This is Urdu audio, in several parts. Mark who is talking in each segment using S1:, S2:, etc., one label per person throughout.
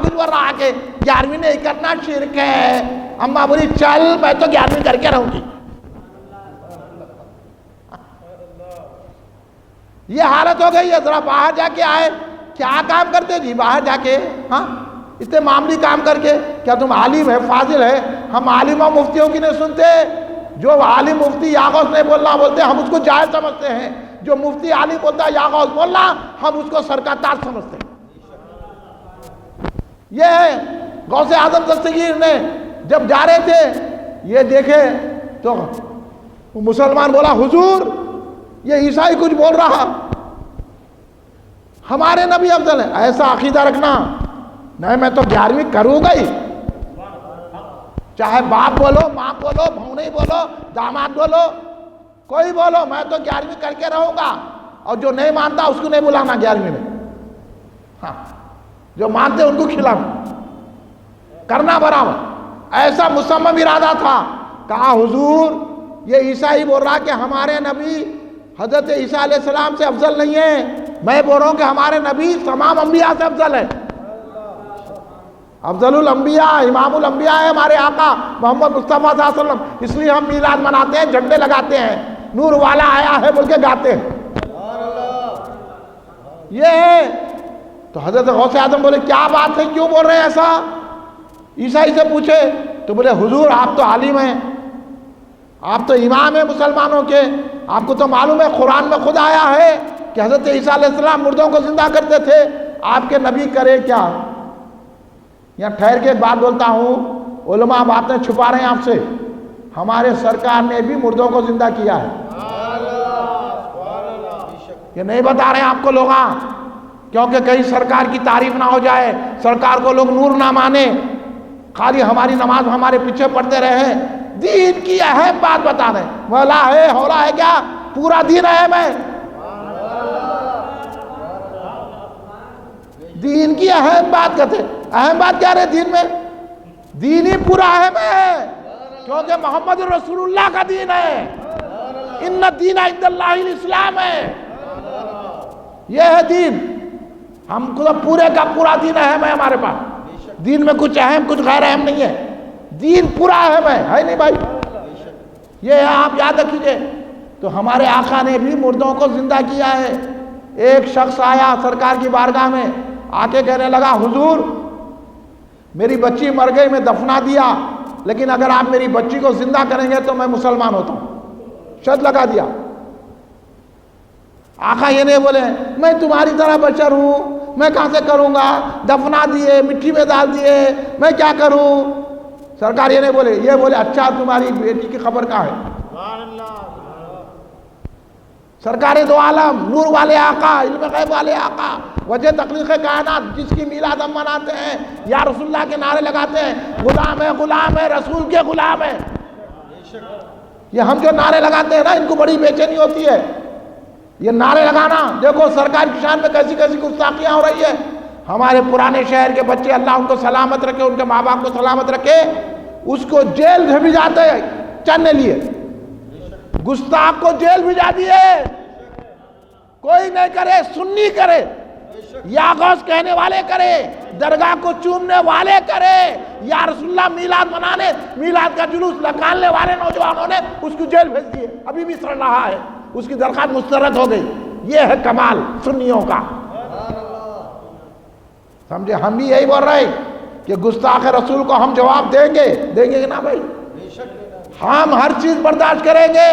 S1: کچھ بول رہا کہ 11ویں نہیں کرنا شرک ہے. اماں بولی چل میں تو 11ویں کر کے رہوں گی. یہ حالت ہو گئی ہے. ذرا باہر جا کے آئے, کیا کام کرتے جی باہر جا کے؟ ہاں اتنے معمولی کام کر کے کیا تم عالم ہے, فاضل ہے؟ ہم عالم و مفتیوں کی نہیں سنتے. جو عالم مفتی یا غوث نہیں بولنا بولتے ہم اس کو جائز سمجھتے ہیں. جو مفتی عالم بولتا ہے یا غوث بولنا ہم اس کو سرکار تاج سمجھتے ہیں. یہ ہے غوث اعظم دستگیر نے جب جا رہے تھے یہ دیکھے تو مسلمان بولا حضور یہ عیسائی کچھ بول رہا, ہمارے نبی افضل ہے. ایسا عقیدہ رکھنا نہیں, میں تو 11ویں کروں گا ہی, چاہے باپ بولو, ماں بولو, بھونی بولو, داماد بولو, کوئی بولو, میں تو 11ویں کر کے رہوں گا. اور جو نہیں مانتا اس کو نہیں بلانا 11ویں میں. ہاں جو مانتے ان کو کھلانا, کرنا برابر. ایسا مصمم ارادہ تھا. کہا حضور یہ عیسائی بول رہا کہ ہمارے نبی حضرت عیسیٰ علیہ السلام سے افضل نہیں ہے. میں بول رہا ہوں کہ ہمارے نبی تمام انبیاء سے افضل ہے. افضل الانبیاء امام الانبیاء ہے ہمارے آقا محمد مصطفیٰ صلی اللہ علیہ وسلم. اس لیے ہم میلاد مناتے ہیں, جھنڈے لگاتے ہیں, نور والا آیا ہے بول کے گاتے ہیں. یہ ہے. تو حضرت غوث اعظم بولے کیا بات ہے, کیوں بول رہے ہیں ایسا؟ عیسائی سے پوچھے تو بولے حضور آپ تو عالم ہیں, آپ تو امام ہیں مسلمانوں کے, آپ کو تو معلوم ہے قرآن میں خود آیا ہے کہ حضرت عیسیٰ علیہ السلام مردوں کو زندہ کرتے تھے, آپ کے نبی کرے کیا؟ یہاں ٹھہر کے ایک بات بولتا ہوں, علماء باتیں چھپا رہے ہیں آپ سے. ہمارے سرکار نے بھی مردوں کو زندہ کیا ہے. یہ نہیں بتا رہے ہیں آپ کو لوگ, کیونکہ کہیں سرکار کی تعریف نہ ہو جائے, سرکار کو لوگ نور نہ مانے, خالی ہماری نماز ہمارے پیچھے پڑھتے رہے. دین کی اہم بات بتا رہے ہیں. مولا ہے ہولا ہے کیا, پورا دین اہم ہے. دین کی اہم بات کہتے ہیں. اہم بات کیا رہے دین میں؟ دین ہی پورا اہم ہے, کیونکہ محمد رسول اللہ کا دین ہے. ان الدین عند اللہ الاسلام ہے, یہ ہے دین. ہم کو پورے کا پورا دین اہم ہے ہمارے پاس. دین میں کچھ اہم کچھ غیر اہم نہیں ہے, دین پورا اہم ہے نہیں بھائی؟ یہ ہے, آپ یاد رکھیے. تو ہمارے آقا نے بھی مردوں کو زندہ کیا ہے. ایک شخص آیا سرکار کی بارگاہ میں, آ کے کہنے لگا حضور میری بچی مر گئی, میں دفنا دیا, لیکن اگر آپ میری بچی کو زندہ کریں گے تو میں مسلمان ہوتا ہوں. شرط لگا دیا. آقا یہ نہیں بولے میں تمہاری طرح بشر ہوں, میں کہاں سے کروں گا, دفنا دیے, مٹی میں ڈال دیے, میں کیا کروں. سرکار یہ نہیں بولے, یہ بولے اچھا تمہاری بیٹی کی خبر کہاں ہے؟ سرکار دو عالم, نور والے آقا, علم غیب والے آقا, وجہ تخلیق کائنات, جس کی میلاد ہم مناتے ہیں, یا رسول اللہ کے نعرے لگاتے ہیں, غلام ہے رسول کے غلام ہے. یہ ہم جو نعرے لگاتے ہیں نا, ان کو بڑی بے چینی ہوتی ہے. یہ نعرے لگانا دیکھو سرکار کی شان میں کیسی کیسی گستاخیاں ہو رہی ہے. ہمارے پرانے شہر کے بچے, اللہ ان کو سلامت رکھے, ان کے ماں باپ کو سلامت رکھے, اس کو جیل بھی جاتے ہیں چلنے لیے. گستاخ کو جیل بھیجا دیے. کوئی نہیں کرے, سنی کرے, یا غوث کہنے والے کرے, درگاہ کو چومنے والے کرے, یا رسول اللہ میلاد منانے, میلاد کا جلوس نکالنے والے نوجوانوں نے اس کو جیل بھیج دیے. ابھی بھی سڑ رہا ہے, اس کی درخواست مسترد ہو گئی. یہ ہے کمال سنیوں کا. سمجھے, ہم بھی یہی بول رہے کہ گستاخ رسول کو ہم جواب دیں گے کہ نا بھائی؟ ہم ہر چیز برداشت کریں گے,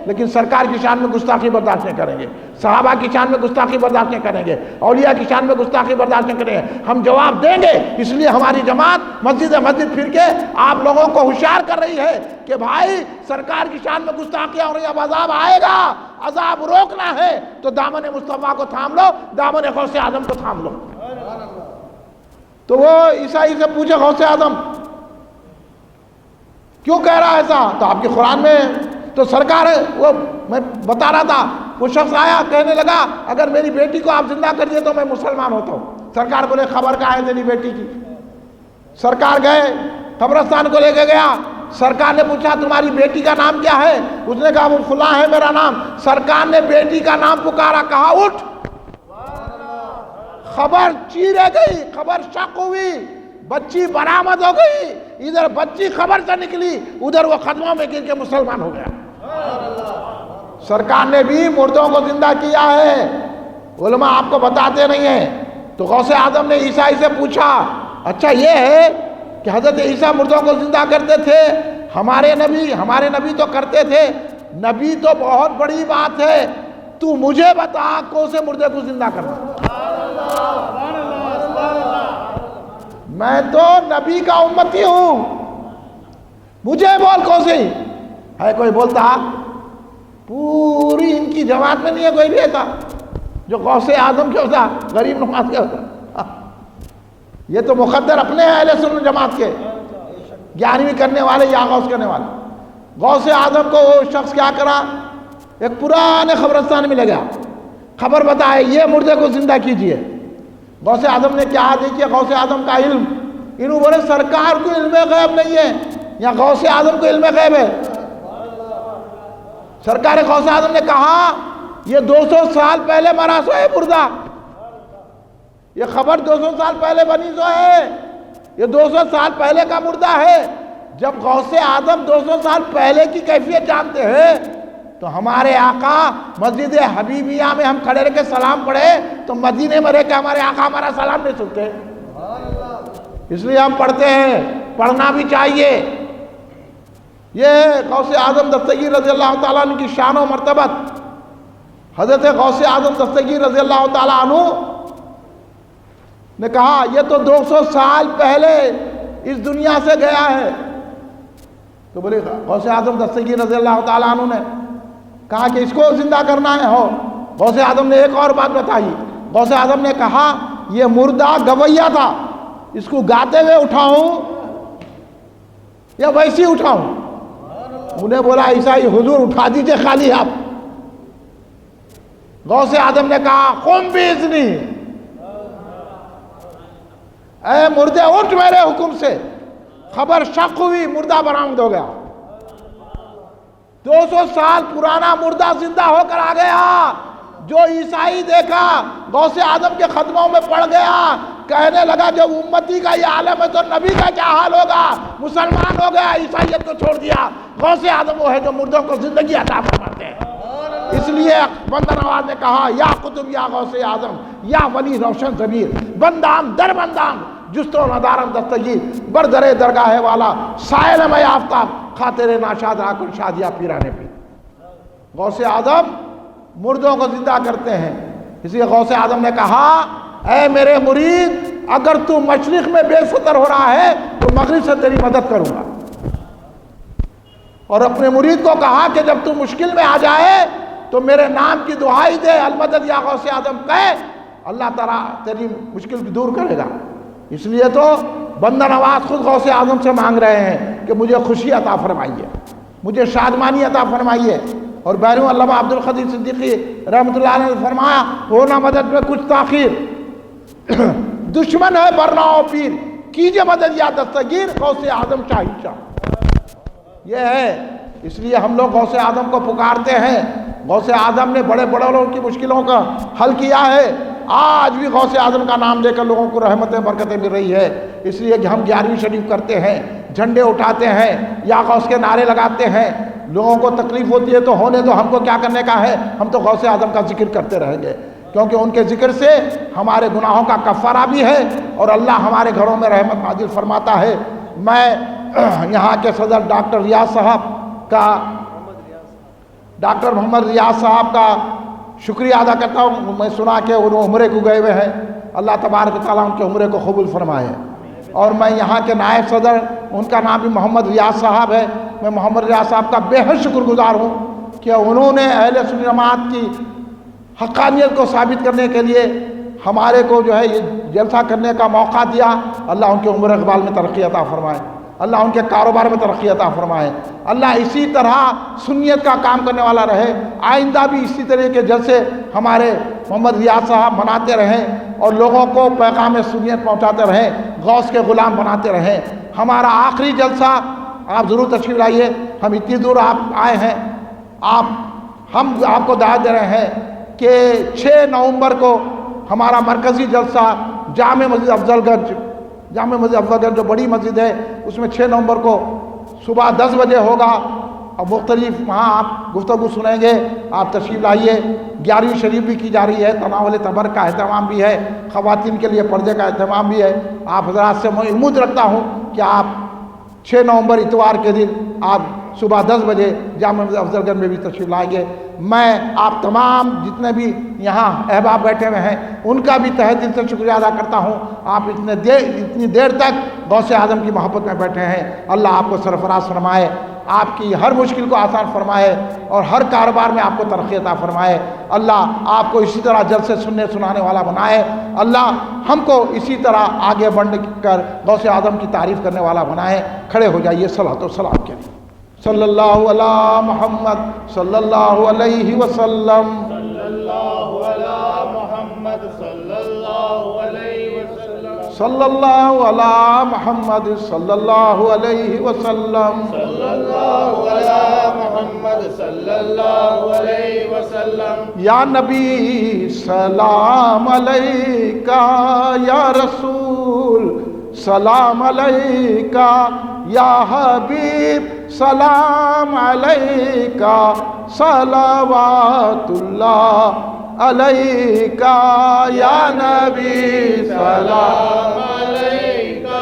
S1: لیکن سرکار کی شان میں گستاخی برداشت نہیں کریں گے, صحابہ کی شان میں گستاخی برداشت نہیں کریں گے, اولیاء کی شان میں گستاخی برداشت نہیں کریں گے. ہم جواب دیں گے. اس لیے ہماری جماعت مسجد پھر کے آپ لوگوں کو ہوشیار کر رہی ہے کہ بھائی سرکار کی شان میں گستاخیاں ہو رہی ہیں, اب عذاب آئے گا, عذاب روکنا ہے تو دامن مصطفیٰ کو تھام لو, دامن غوث اعظم کو تھام لو. تو وہ عیسائی سے پوچھے غوث اعظم کیوں کہہ رہا ہے ایسا؟ تو آپ کے قرآن میں تو سرکار ہے, وہ میں بتا رہا تھا, وہ شخص آیا کہنے لگا اگر میری بیٹی کو آپ زندہ کر دیے تو میں مسلمان ہوتا ہوں. سرکار بولے خبر کہاں ہے تیری بیٹی کی؟ سرکار گئے قبرستان کو لے کے گیا. سرکار نے پوچھا تمہاری بیٹی کا نام کیا ہے؟ اس نے کہا وہ فلاں ہے میرا نام. سرکار نے بیٹی کا نام پکارا, کہا اٹھ. خبر چیرے گئی, خبر شک ہوئی. بچی برآمد ہو گئی، ادھر بچی خبر سے نکلی، ادھر وہ قدموں میں گر کے مسلمان ہو گیا۔ سرکار نے بھی مردوں کو زندہ کیا ہے، علماء آپ کو بتاتے نہیں ہیں۔ تو غوث اعظم نے عیسیٰ سے پوچھا، اچھا یہ ہے کہ حضرت عیسیٰ مردوں کو زندہ کرتے تھے، ہمارے نبی تو کرتے تھے، نبی تو بہت بڑی بات ہے، تو مجھے بتا کون سے مردے کو زندہ کرنا۔ میں تو نبی کا امتی ہوں، مجھے بول کون سی ہے؟ کوئی بولتا؟ پوری ان کی جماعت میں نہیں ہے کوئی بھی ایسا جو غوث اعظم کے ہوتا، غریب نواز کے ہوتا۔ یہ تو مقدر اپنے ہیں اہل سنت جماعت کے، گیارہویں کرنے والے یا غوث کرنے والے۔ غوث اعظم کو وہ شخص کیا کرا، ایک پرانے قبرستان میں لے گیا، خبر بتائے یہ مردے کو زندہ کیجئے۔ غوث اعظم نے کیا دیکھیے غوث اعظم کا علم، انہوں بولے سرکار کو علم غیب نہیں ہے یا غوث اعظم کو علم غیب ہے؟ سرکار غوث اعظم نے کہا یہ 200 سال پہلے مرا سو ہے مردہ، یہ خبر 200 سال پہلے بنی سو ہے، یہ 200 سال پہلے کا مردہ ہے۔ جب غوث اعظم 200 سال پہلے کی کیفیت جانتے ہیں تو ہمارے آقا مسجد حبیبیہ میں ہم کھڑے رہ کے سلام پڑھے تو مدینے میں رہ کے ہمارے آقا ہمارا سلام نہیں سنتے، اس لیے ہم پڑھتے ہیں، پڑھنا بھی چاہیے۔ یہ غوث اعظم دستگیر رضی اللہ تعالیٰ عنہ کی شان و مرتبت، حضرت غوث اعظم دستگیر رضی اللہ تعالیٰ عنہ نے کہا یہ تو 200 سال پہلے اس دنیا سے گیا ہے۔ تو بولے غوث اعظم دستگیر رضی اللہ تعالیٰ عنہ نے کہا کہ اس کو زندہ کرنا ہے ہو۔ غوث اعظم نے ایک اور بات بتائی، غوث اعظم نے کہا یہ مردہ گویا تھا، اس کو گاتے ہوئے اٹھاؤں یا ویسی اٹھاؤں؟ انہیں بولا عیسائی حضور اٹھا دیجئے خالی آپ۔ غوث اعظم نے کہا قم باذنی، اے مردے اٹھ میرے حکم سے۔ خبر شق ہوئی، مردہ برآمد ہو گیا، 200 سال پرانا مردہ زندہ ہو کر آ گیا۔ جو عیسائی دیکھا غوث اعظم کے قدموں میں پڑ گیا، کہنے لگا جب امتی کا یہ عالم ہے تو نبی کا کیا حال ہوگا، مسلمان ہو گیا، عیسائیت کو چھوڑ دیا۔ غوث اعظم وہ ہے جو مردوں کو زندگی عطا فرماتے ہیں۔ اس لیے بندہ نواز نے کہا یا قطب یا غوث اعظم یا ولی روشن ضمیر، بندام در بندام جست و ندارم دستگیر، بردرے درگاہ والا سائل میں آفتاب، خاطر ناشاد آکن شادیہ پیرانے پہ۔ غوث اعظم مردوں کو زندہ کرتے ہیں۔ اس لیے غوث اعظم نے کہا اے میرے مرید، اگر تو مشرق میں بے ستر ہو رہا ہے تو مغرب سے تیری مدد کروں گا۔ اور اپنے مرید کو کہا کہ جب تو مشکل میں آ جائے تو میرے نام کی دعائی دے، المدد یا غوث اعظم کہے، اللہ تعالیٰ تیری مشکل دور کرے گا۔ اس لیے تو بندہ نواز خود غوث اعظم سے مانگ رہے ہیں کہ مجھے خوشی عطا فرمائیے، مجھے شادمانی عطا فرمائیے۔ اور بیرون علامہ عبد القادر صدیقی رحمۃ اللہ علیہ نے فرمایا ہونا مدد میں کچھ تاخیر، دشمن ہے برنا و پیر، کیجئے مدد یا دستگیر غوث اعظم شاہی شاہ۔ یہ ہے، اس لیے ہم لوگ غوث اعظم کو پکارتے ہیں۔ غوث اعظم نے بڑے بڑے لوگوں کی مشکلوں کا حل کیا ہے، آج بھی غوث اعظم کا نام لے کر لوگوں کو رحمتیں برکتیں مل رہی ہے۔ اس لیے کہ ہم 11ویں شریف کرتے ہیں، جھنڈے اٹھاتے ہیں، یا غوث کے نعرے لگاتے ہیں، لوگوں کو تکلیف ہوتی ہے تو ہونے تو ہم کو کیا کرنے کا ہے، ہم تو غوث اعظم کا ذکر کرتے رہیں گے، کیونکہ ان کے ذکر سے ہمارے گناہوں کا کفارہ بھی ہے اور اللہ ہمارے گھروں میں رحمت نازل فرماتا ہے۔ میں یہاں کے صدر ڈاکٹر محمد ریاض صاحب کا شکریہ ادا کرتا ہوں۔ میں سنا کہ وہ عمرے کو گئے ہوئے ہیں، اللہ تبارک و تعالیٰ ان کے عمرے کو قبول فرمائے۔ اور میں یہاں کے نائب صدر، ان کا نام بھی محمد ریاض صاحب ہے، میں محمد ریاض صاحب کا بے حد شکر گزار ہوں کہ انہوں نے اہل سنت جماعت کی حقانیت کو ثابت کرنے کے لیے ہمارے کو جو ہے یہ جلسہ کرنے کا موقع دیا۔ اللہ ان کے عمر اقبال میں ترقی عطا فرمائے، اللہ ان کے کاروبار میں ترقی عطا فرمائے، اللہ اسی طرح سنیت کا کام کرنے والا رہے۔ آئندہ بھی اسی طرح کے جلسے ہمارے محمد ریاض صاحب مناتے رہیں اور لوگوں کو پیغام سنیت پہنچاتے رہیں، غوث کے غلام بناتے رہیں۔ ہمارا آخری جلسہ آپ ضرور تشریف لائیے، ہم اتنی دور آپ آئے ہیں، ہم آپ کو دعوت دے رہے ہیں کہ 6 نومبر کو ہمارا مرکزی جلسہ جامع مسجد افضل گنج جامع مسجد افضل جو بڑی مسجد ہے اس میں 6 نومبر کو صبح 10 بجے ہوگا، اور مختلف وہاں آپ گفتگو سنیں گے، آپ تشریف لائیے۔ 11ویں شریف بھی کی جا رہی ہے، تناول تبرک کا اہتمام بھی ہے، خواتین کے لیے پردے کا اہتمام بھی ہے۔ آپ حضرات سے میں امید رکھتا ہوں کہ آپ 6 نومبر اتوار کے دن آپ صبح 10 بجے جامع مسجد افضل گنج میں بھی تشریف لائیں گے۔ میں آپ تمام جتنے بھی یہاں احباب بیٹھے ہوئے ہیں ان کا بھی تہہ دل سے شکریہ ادا کرتا ہوں۔ آپ اتنی دیر تک غوث اعظم کی محبت میں بیٹھے ہیں۔ اللہ آپ کو سرفراز فرمائے، آپ کی ہر مشکل کو آسان فرمائے، اور ہر کاروبار میں آپ کو ترقی عطا فرمائے۔ اللہ آپ کو اسی طرح جلسے سننے سنانے والا بنائے۔ اللہ ہم کو اسی طرح آگے بڑھ کر غوث اعظم کی تعریف کرنے والا بنائے۔ کھڑے ہو جائیے صلوات و سلام کے لیے۔ صلی اللہ علی محمد صلی اللہ علیہ وسلم،
S2: صلی اللہ علی محمد صلی اللہ علیہ وسلم،
S1: صلی اللہ علی محمد صلی اللہ علیہ وسلم،
S2: صلی اللہ علی محمد صلی اللہ علیہ وسلم۔
S1: یا نبی سلام علیکہ، یا رسول سلام علیکہ، یا حبیب سلام علیکہ، صلوات اللہ علیکہ، یا نبی سلام
S2: علیکہ،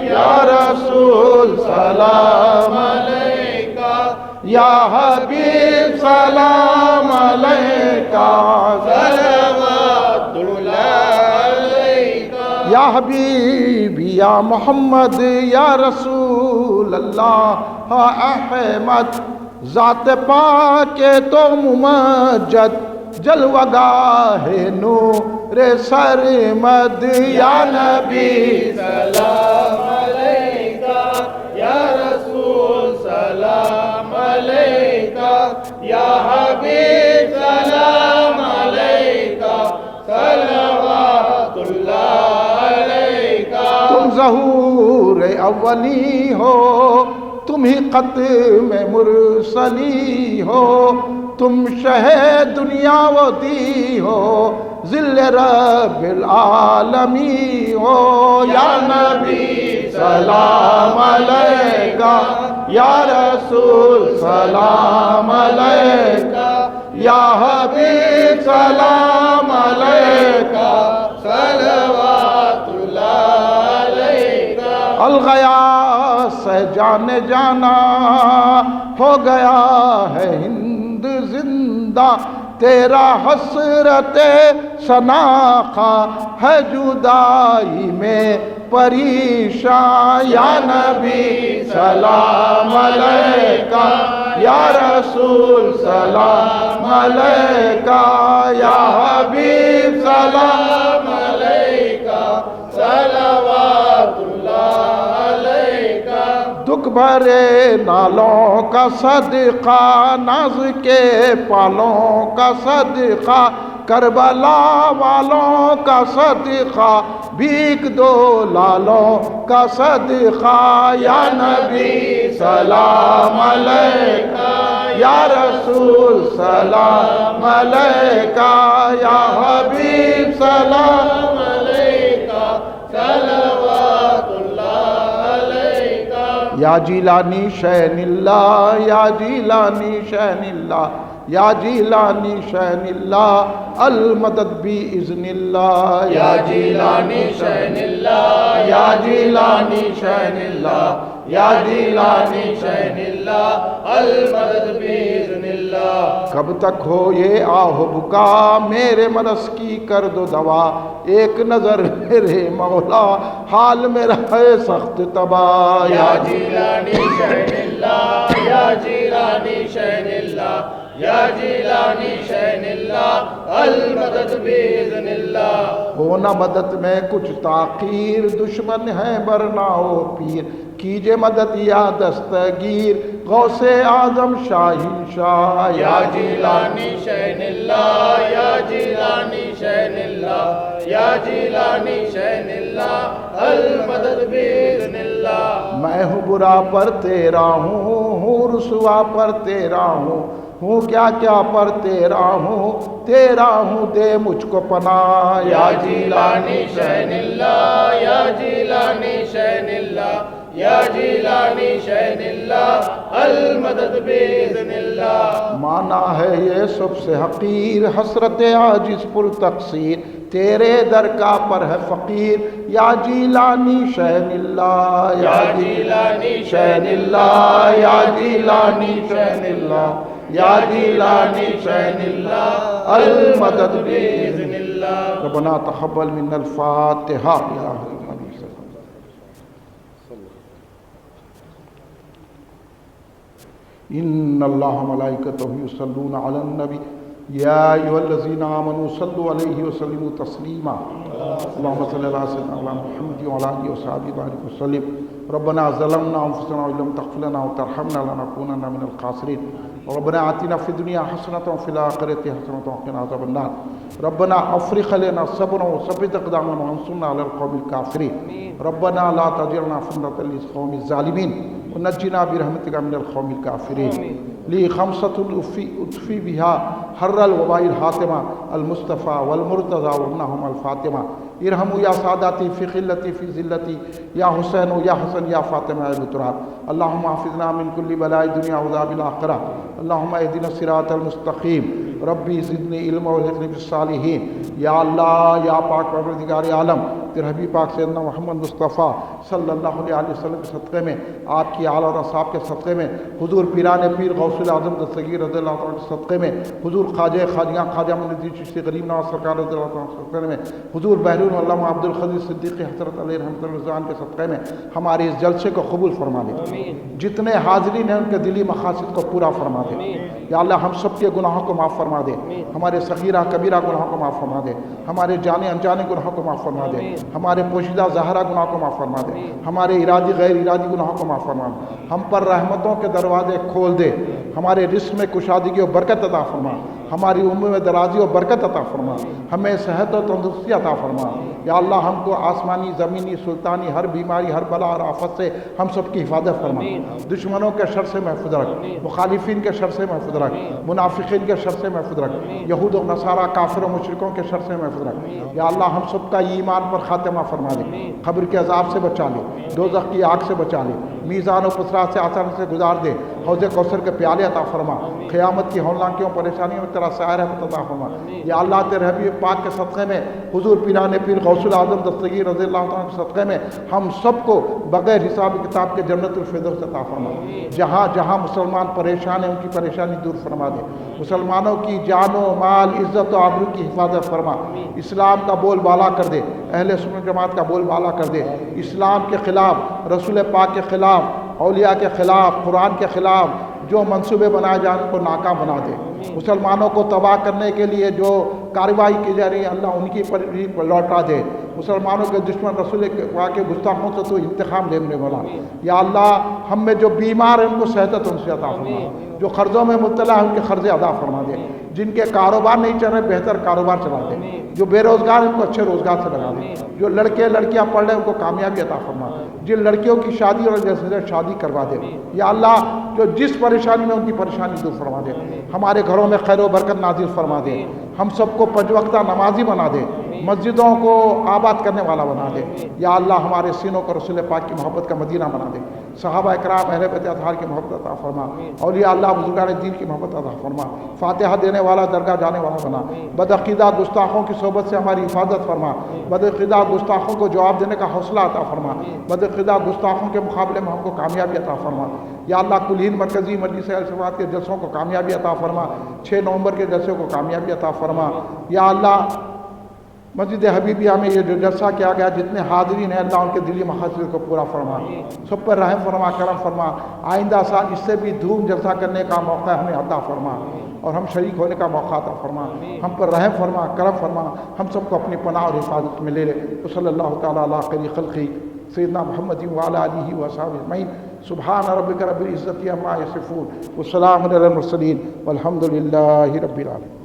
S1: یا رسول سلام
S2: علیکہ،
S1: یا حبیب سلام علیکہ،
S2: صلوات اللہ علیکہ،
S1: یا حبیب یا محمد یا رسول اللہ احمد، ذات پاک تو ممجد، جلوہ گاہ نور سرمد، یا نبی
S2: سلام علیکہ، یا رسول سلام علیکہ، یا حبیب سلام علیکہ، صلوات اللہ علیکہ۔
S1: تم ظہور اولی ہو، تم ہی ختم مرسلی ہو، تم شہ دنیا و دی ہو، ذل رب العالمی ہو، یا نبی سلام علیکہ، یا رسول سلام علیکہ، یا حبیب سلام علیکہ،
S2: صلوات اللہ علیکہ۔
S1: الغیاث جان جانا ہو گیا ہے ہند زندہ، تیرا حسرت شناخا ہے جدائی میں پریشان، یا نبی سلام علیکہ، یا رسول سلام علیکہ، یا حبیب سلام
S2: علیکہ، صلوات اللہ علیکہ۔
S1: دکھ بھرے نالوں کا صدقہ، ناز کے پالوں کا صدقہ، کربلا والوں کا صدقہ، بھیک دو لالوں کا صدقہ، یا نبی سلام علیکہ، یا رسول سلام علیکہ، یا حبیب سلام
S2: علیکہ، صلوات اللہ علیکہ۔
S1: یا جیلانی شین اللہ، یا جیلانی شین اللہ، یا جیلانی شین اللہ، المدد بِإِذْنِ اللہ،
S2: یا جیلانی شین اللہ، یا جیلانی شین اللہ، یا جیلانی شین اللہ، المدد بِإِذْنِ اللہ۔
S1: کب تک ہو یہ آہ بکا، میرے مرض کی کر دو دوا، ایک نظر میرے مولا، حال میرا ہے سخت تباہ،
S2: یا جیلانی شین اللہ، یا جیلانی شین اللہ، یا جیلانی شین اللہ، المدد بِإِذْنِ اللہ۔
S1: ہونا مدد میں کچھ تاخیر، دشمن ہے برنا ہو پیر، کیجے مدد یا دستگیر، غوث اعظم شاہین شاہ،
S2: یا جیلانی شین اللہ، یا جیلانی شین اللہ، یا جیلانی شین اللہ، المدد بِإِذْنِ اللہ۔
S1: میں ہوں برا پر تیرا ہوں رسوا پر تیرا ہوں، ہوں کیا کیا پر تیرا ہوں دے مجھ کو پناہ
S2: یا جیلانی شین اللہ یا جیلانی شین اللہ یا جیلانی شین اللہ المدد باذن اللہ
S1: مانا ہے یہ سب سے حقیر حسرت عاجز پر تقصیر تیرے در کا پر ہے فقیر یا جیلانی شین اللہ
S2: یا جیلانی
S1: شین اللہ یا جیلانی شین اللہ یا جیلانی شین اللہ المدد
S2: باذن اللہ
S1: ربنا تقبل منا الفاتحہ یا ان اللہ ملائکتہ یصلون علی النبی یا ایھا الذین آمنوا صلوا علیہ وسلموا تسلیما اللہم صلی علی سیدنا محمد وعلی آلہ وصحبہ وبارک وسلم ربنا ظلمنا انفسنا وان لم تغفر لنا وترحمنا لنکونن من الخاسرین ربنا آتنا فی الدنیا حسنۃ وفی الآخرۃ حسنۃ وقنا عذاب النار ربنا افرغ علینا صبرا وثبت اقدامنا وانصرنا علی القوم الکافرین ربنا لا تجعلنا فتنة للقوم الظالمین ونجنا برحمتك من القوم الكافرين لي خمسة أطفي بها حر الوباء الحاتمة المصطفى والمرتضى وابنهم الفاطمة ارحموا يا ساداتي في خلتي في ذلتي يا حسين يا حسن يا فاطمة يا تراب اللهم حافظنا من كل بلاء الدنيا وعذاب الآخرة اللهم اهدنا الصراط المستقيم ربی زدنی علم و الحقنی بالصالحین یا اللہ یا پاک پروردگار عالم تیرے حبیب پاک سیدنا محمد مصطفیٰ صلی اللہ علیہ وسلم کے صدقے میں آپ کی آل اور اصحاب کے صدقے میں حضور پیران پیر غوث الاعظم دستگیر رضی اللہ عنہ کے صدقے میں حضور خواجہ مندی چشتی غریب نواز سرکار رضی اللہ عنہ کے صدقے میں حضور بحرون علامہ عبد القادر صدیقی حضرت علیہ رحمۃ اللہ کے صدقے میں ہمارے اس جلسے کو قبول فرما دے جتنے حاضرین ہیں ان کے دلی مقاصد کو پورا فرما دے یا اللہ ہم سب کے گناہوں کو معاف فرما دے ہمارے صغیرہ کبیرہ گناہوں کو معاف فرما دے ہمارے جانے انجانے گناہوں کو معاف فرما دے ہمارے پوشیدہ ظاہرہ گناہوں کو معاف فرما دے ہمارے ارادی غیر ارادی گناہوں کو معاف فرما دے ہم پر رحمتوں کے دروازے کھول دے ہمارے رزق میں کشادگی و برکت عطا فرما ہماری عمر میں درازی و برکت عطا فرما ہمیں صحت و تندرستی عطا فرما یا اللہ ہم کو آسمانی زمینی سلطانی ہر بیماری ہر بلا اور آفت سے ہم سب کی حفاظت فرما دشمنوں کے شر سے محفوظ رکھ مخالفین کے شر سے محفوظ رکھ منافقین کے شر سے محفوظ رکھ یہود و نصارہ کافر و مشرکوں کے شر سے محفوظ رکھ یا اللہ ہم سب کا ایمان پر خاتمہ فرما دے قبر کے عذاب سے بچا لے دوزخ کی آگ سے بچا لے میزان و پسرات سے آسانی سے گزار دے حوض کوثر کے پیالے عطا فرما قیامت کی ہولناکیوں پریشانیوں میں تیرا سایہ رحمت عطا فرما یا اللہ تیرے حبیب پاک کے صدقے میں حضور پیران پیر غوث الاعظم دستگیر رضی اللہ عنہ کے صدقے میں ہم سب کو بغیر حساب کتاب کے جنت الفردوس عطا فرما جہاں جہاں مسلمان پریشان ہیں ان کی پریشانی دور فرما دے مسلمانوں کی جان و مال عزت و آبرو کی حفاظت فرما اسلام کا بول بالا کر دے اہل سنت جماعت کا بول بالا کر دے اسلام کے خلاف رسول پاک کے خلاف اولیاء کے خلاف قرآن کے خلاف جو منصوبے بنائے جائیں ان کو ناکام بنا دے مسلمانوں کو تباہ کرنے کے لیے جو کارروائی کی جا رہی ہے اللہ ان کی پر لوٹا دے مسلمانوں کے دشمن رسول پاک کے گستاخوں سے تو انتقام لینے والا یا اللہ ہم میں جو بیمار ہیں ان کو صحت ان سے عطا فرما جو قرضوں میں مبتلا ہیں ان کے قرضے ادا فرما دے جن کے کاروبار نہیں چل رہے بہتر کاروبار چلا دے جو بے روزگار ہیں ان کو اچھے روزگار سے لگا دے جو لڑکے لڑکیاں پڑھ رہے ہیں ان کو کامیابی عطا فرما جن لڑکیوں کی شادی اور جیسے شادی کروا دے یا اللہ جو جس پریشانی میں ان کی پریشانی دور فرما دے ہمارے گھروں میں خیر و برکت نازل فرما دے ہم سب کو پنج وقتہ نمازی بنا دے مسجدوں کو آباد کرنے والا بنا دے یا اللہ ہمارے سینوں کو رسول پاک کی محبت کا مدینہ بنا دے صحابہ اکرام اہل بیت اطہار کی محبت عطا فرما اولیاء اللہ بزرگان دین کی محبت عطا فرما فاتحہ دینے والا درگاہ جانے والا بنا بدعقیدہ گستاخوں کی صحبت سے ہماری حفاظت فرما بدعقیدہ گستاخوں کو جواب دینے کا حوصلہ عطا فرما بدعقیدہ گستاخوں کے مقابلے میں ہم کو کامیابی عطا فرما یا اللہ کل ہند مرکزی مجلس اہل سنت کے جلسوں کو کامیابی عطا فرما 6 نومبر کے جلسے کو کامیابی عطا فرما یا اللہ مسجد حبیبیہ میں یہ جو جلسہ کیا گیا جتنے حاضرین ہیں اللہ ان کے دلی مقاصد کو پورا فرما سب پر رحم فرما کرم فرما آئندہ سال اس سے بھی دھوم جلسہ کرنے کا موقع ہمیں عطا فرما اور ہم شریک ہونے کا موقع عطا فرما ہم پر رحم فرما کرم فرما ہم سب کو اپنی پناہ اور حفاظت میں لے لے صلی اللہ تعالیٰ علی خیر خلقی سیدنا محمد وعلی آلہ وصحبہ اجمعین سبحان ربک رب العزت عما یصفون والسلام علی المرسلین والحمد للہ رب العالمین.